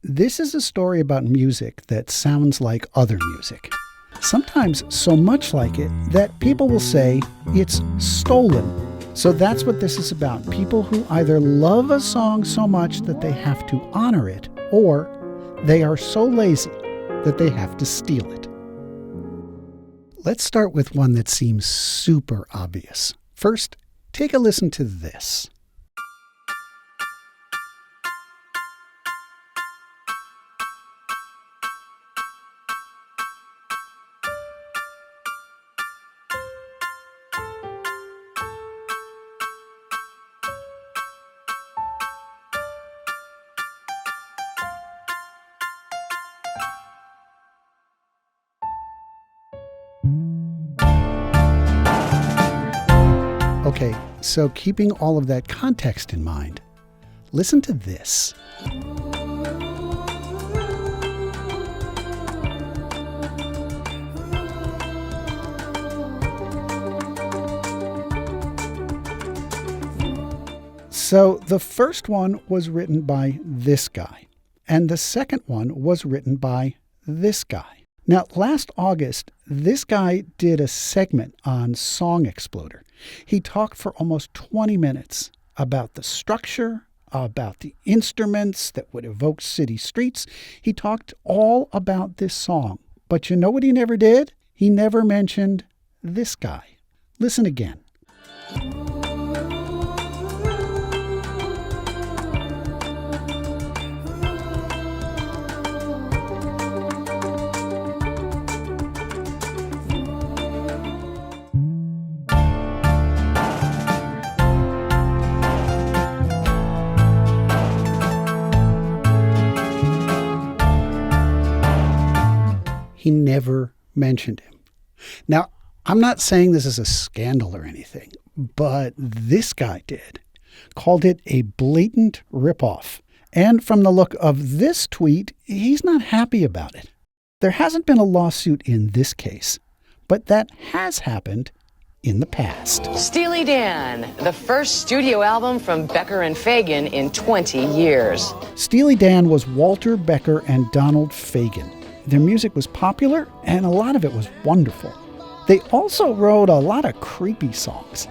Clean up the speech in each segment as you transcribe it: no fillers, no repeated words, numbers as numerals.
This is a story about music that sounds like other music. Sometimes so much like it that people will say it's stolen. So that's what this is about. People who either love a song so much that they have to honor it, or they are so lazy that they have to steal it. Let's start with one that seems super obvious. First, take a listen to this. Okay, so keeping all of that context in mind, listen to this. So the first one was written by this guy, and the second one was written by this guy. Now, last August, this guy did a segment on Song Exploder. He talked for almost 20 minutes about the structure, about the instruments that would evoke city streets. He talked all about this song. But you know what he never did? He never mentioned this guy. Listen again. He never mentioned him. Now, I'm not saying this is a scandal or anything, but this guy did. Called it a blatant ripoff. And from the look of this tweet, he's not happy about it. There hasn't been a lawsuit in this case, but that has happened in the past. Steely Dan, the first studio album from Becker and Fagen in 20 years. Steely Dan was Walter Becker and Donald Fagen. Their music was popular, and a lot of it was wonderful. They also wrote a lot of creepy songs.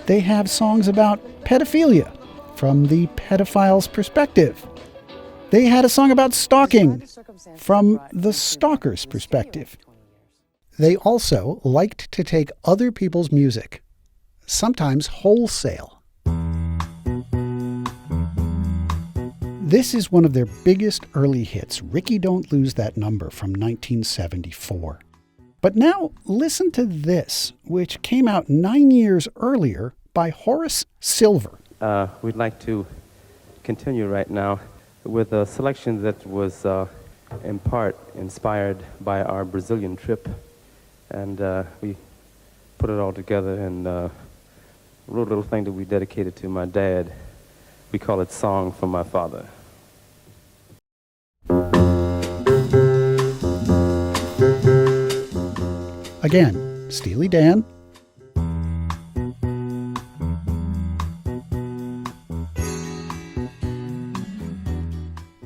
They have songs about pedophilia from the pedophile's perspective. They had a song about stalking from the stalker's perspective. They also liked to take other people's music, sometimes wholesale. This is one of their biggest early hits, Ricky Don't Lose That Number from 1974. But now listen to this, which came out 9 years earlier by Horace Silver. We'd like to continue right now with a selection that was in part inspired by our Brazilian trip. And we put it all together and wrote a little thing that we dedicated to my dad. We call it Song from My Father. Again, Steely Dan.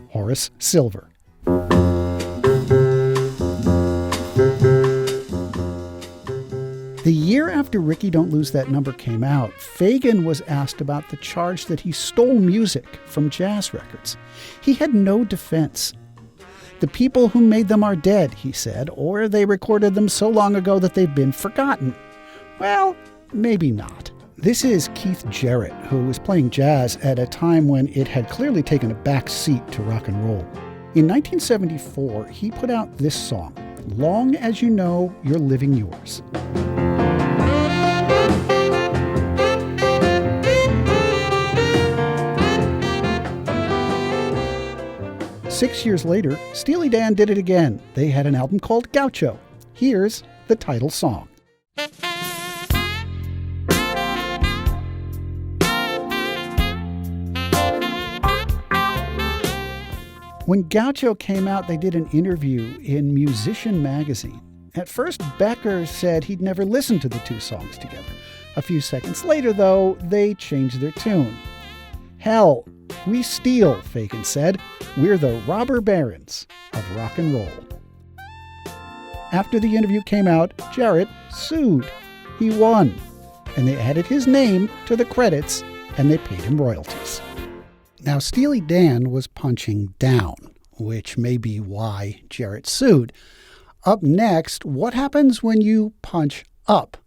Horace Silver. The year after Ricky Don't Lose That Number came out, Fagen was asked about the charge that he stole music from jazz records. He had no defense. The people who made them are dead, he said, or they recorded them so long ago that they've been forgotten. Well, maybe not. This is Keith Jarrett, who was playing jazz at a time when it had clearly taken a back seat to rock and roll. In 1974, he put out this song, Long As You Know You're Living Yours. Six years later, Steely Dan did it again. They had an album called Gaucho. Here's the title song. When Gaucho came out, they did an interview in Musician magazine. At first, Becker said he'd never listened to the two songs together. A few seconds later, though, they changed their tune. Hell, We steal, Fagen said. We're the robber barons of rock and roll. After the interview came out, Jarrett sued. He won, and they added his name to the credits, and they paid him royalties. Now, Steely Dan was punching down, which may be why Jarrett sued. Up next, what happens when you punch up?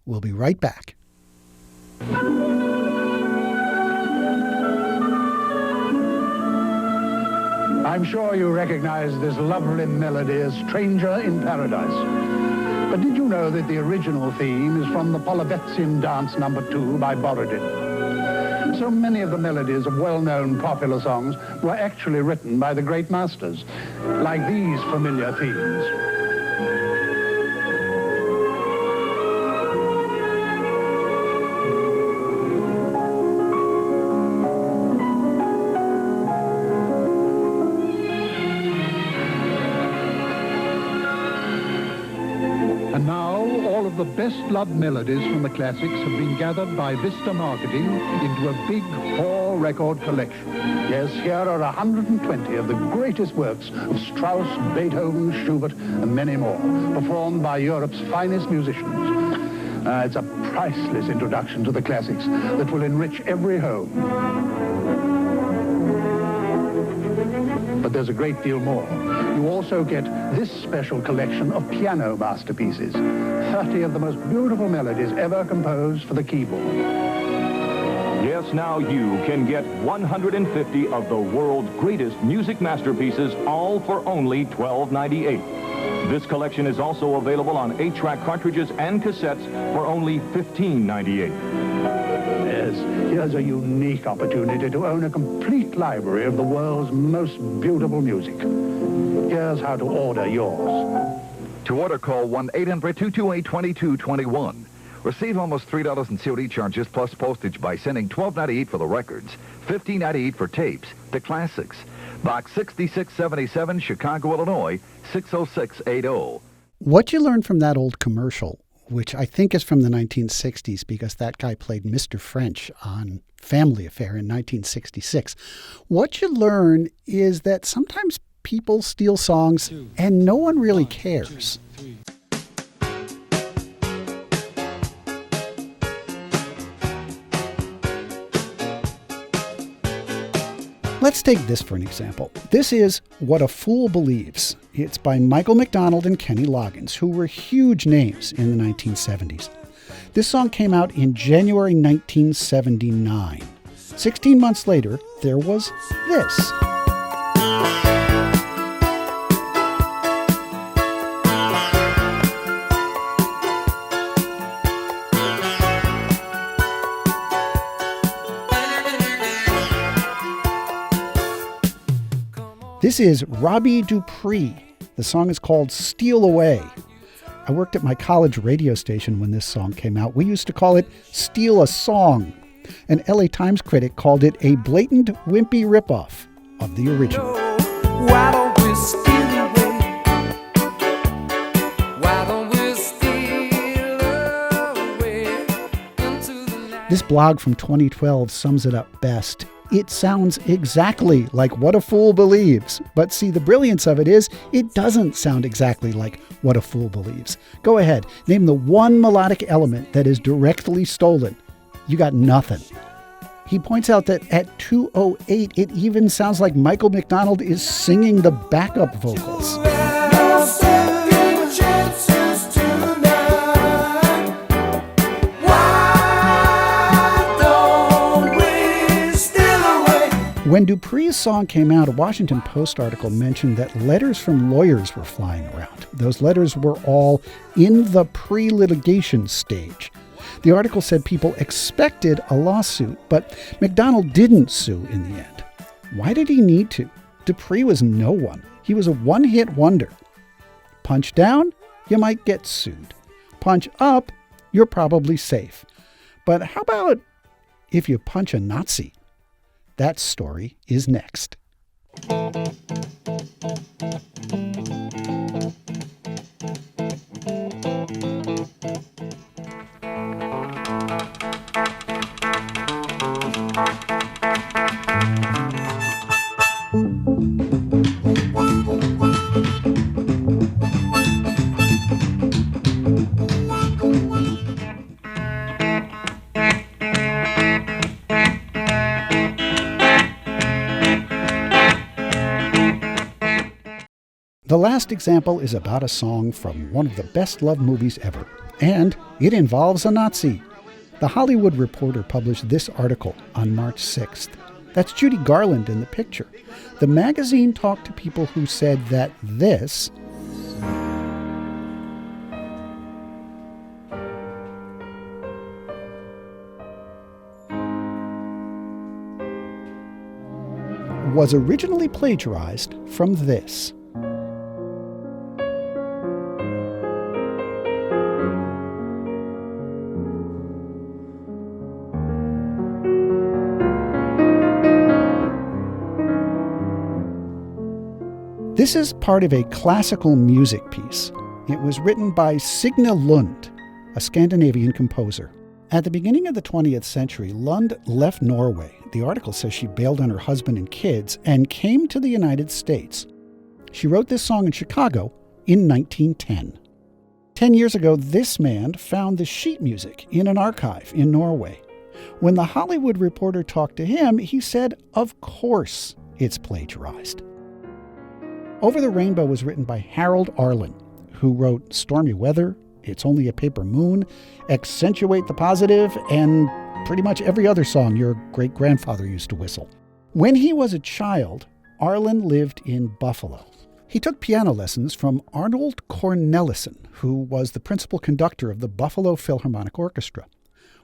We'll be right back. I'm sure you recognize this lovely melody as Stranger in Paradise. But did you know that the original theme is from the Polovetsin Dance No. 2 by Borodin? So many of the melodies of well-known popular songs were actually written by the great masters, like these familiar themes. And now, all of the best-loved melodies from the classics have been gathered by Vista Marketing into a big 4-record collection. Yes, here are 120 of the greatest works of Strauss, Beethoven, Schubert, and many more, performed by Europe's finest musicians. It's a priceless introduction to the classics that will enrich every home. But there's a great deal more. You also get this special collection of piano masterpieces, 30 of the most beautiful melodies ever composed for the keyboard. Yes, now you can get 150 of the world's greatest music masterpieces, all for only $12.98. This collection is also available on 8-track cartridges and cassettes for only $15.98. Yes, here's a unique opportunity to own a complete library of the world's most beautiful music. Here's how to order yours. To order, call 1-800-228-2221. Receive almost $3 in COD charges plus postage by sending $12.98 for the records, $15.98 for tapes, to Classics. Box 6677, Chicago, Illinois, 60680. What you learn from that old commercial, which I think is from the 1960s because that guy played Mr. French on Family Affair in 1966. What you learn is that sometimes people steal songs and no one really cares. Let's take this for an example. This is What a Fool Believes. It's by Michael McDonald and Kenny Loggins, who were huge names in the 1970s. This song came out in January 1979. 16 months later, there was this. This is Robbie Dupree. The song is called Steal Away. I worked at my college radio station when this song came out. We used to call it Steal a Song. An LA Times critic called it a blatant, wimpy ripoff of the original. Why don't we steal away? Why don't we steal away into the night? This blog from 2012 sums it up best. It sounds exactly like What a Fool Believes. But see, the brilliance of it is it doesn't sound exactly like What a Fool Believes. Go ahead, name the one melodic element that is directly stolen. You got nothing. He points out that at 2:08, it even sounds like Michael McDonald is singing the backup vocals. No second chances tonight. Why don't we steal away? When Dupree's song came out, a Washington Post article mentioned that letters from lawyers were flying around. Those letters were all in the pre-litigation stage. The article said people expected a lawsuit, but McDonald didn't sue in the end. Why did he need to? Dupree was no one. He was a one-hit wonder. Punch down, you might get sued. Punch up, you're probably safe. But how about if you punch a Nazi? That story is next. The last example is about a song from one of the best-loved movies ever, and it involves a Nazi. The Hollywood Reporter published this article on March 6th. That's Judy Garland in the picture. The magazine talked to people who said that this was originally plagiarized from this. This is part of a classical music piece. It was written by Signe Lund, a Scandinavian composer. At the beginning of the 20th century, Lund left Norway. The article says she bailed on her husband and kids and came to the United States. She wrote this song in Chicago in 1910. 10 years ago, this man found the sheet music in an archive in Norway. When the Hollywood Reporter talked to him, he said, "Of course it's plagiarized." Over the Rainbow was written by Harold Arlen, who wrote Stormy Weather, It's Only a Paper Moon, Accentuate the Positive, and pretty much every other song your great-grandfather used to whistle. When he was a child, Arlen lived in Buffalo. He took piano lessons from Arnold Cornelissen, who was the principal conductor of the Buffalo Philharmonic Orchestra.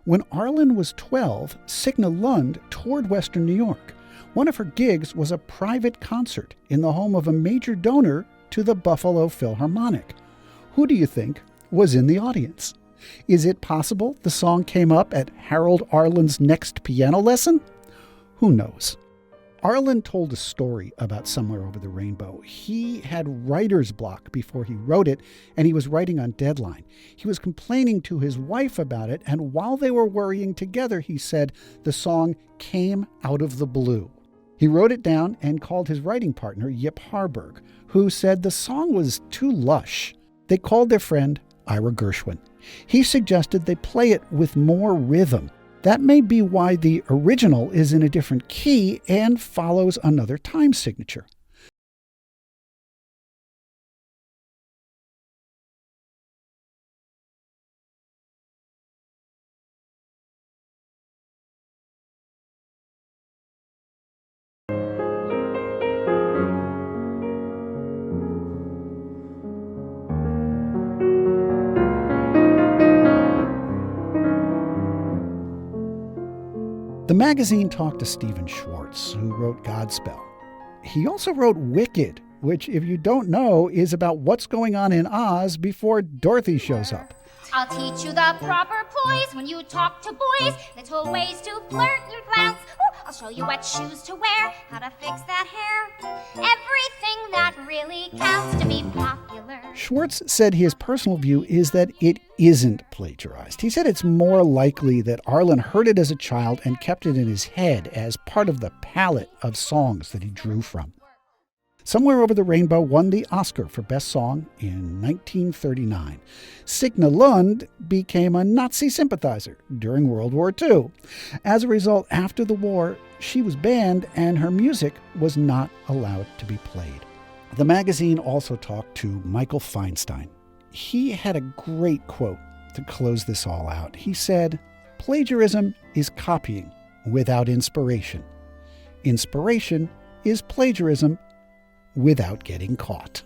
When Arlen was 12, Signe Lund toured Western New York. One of her gigs was a private concert in the home of a major donor to the Buffalo Philharmonic. Who do you think was in the audience? Is it possible the song came up at Harold Arlen's next piano lesson? Who knows? Arlen told a story about Somewhere Over the Rainbow. He had writer's block before he wrote it, and he was writing on deadline. He was complaining to his wife about it, and while they were worrying together, he said the song came out of the blue. He wrote it down and called his writing partner, Yip Harburg, who said the song was too lush. They called their friend Ira Gershwin. He suggested they play it with more rhythm. That may be why the original is in a different key and follows another time signature. The magazine talked to Stephen Schwartz, who wrote Godspell. He also wrote Wicked, which, if you don't know, is about what's going on in Oz before Dorothy shows up. I'll teach you the proper poise when you talk to boys. Little ways to flirt your glance. Ooh, I'll show you what shoes to wear, how to fix that hair. Everything that really counts to be popular. Schwartz said his personal view is that it isn't plagiarized. He said it's more likely that Arlen heard it as a child and kept it in his head as part of the palette of songs that he drew from. Somewhere Over the Rainbow won the Oscar for Best Song in 1939. Signe Lund became a Nazi sympathizer during World War II. As a result, after the war, she was banned and her music was not allowed to be played. The magazine also talked to Michael Feinstein. He had a great quote to close this all out. He said, "Plagiarism is copying without inspiration. Inspiration is plagiarism without getting caught."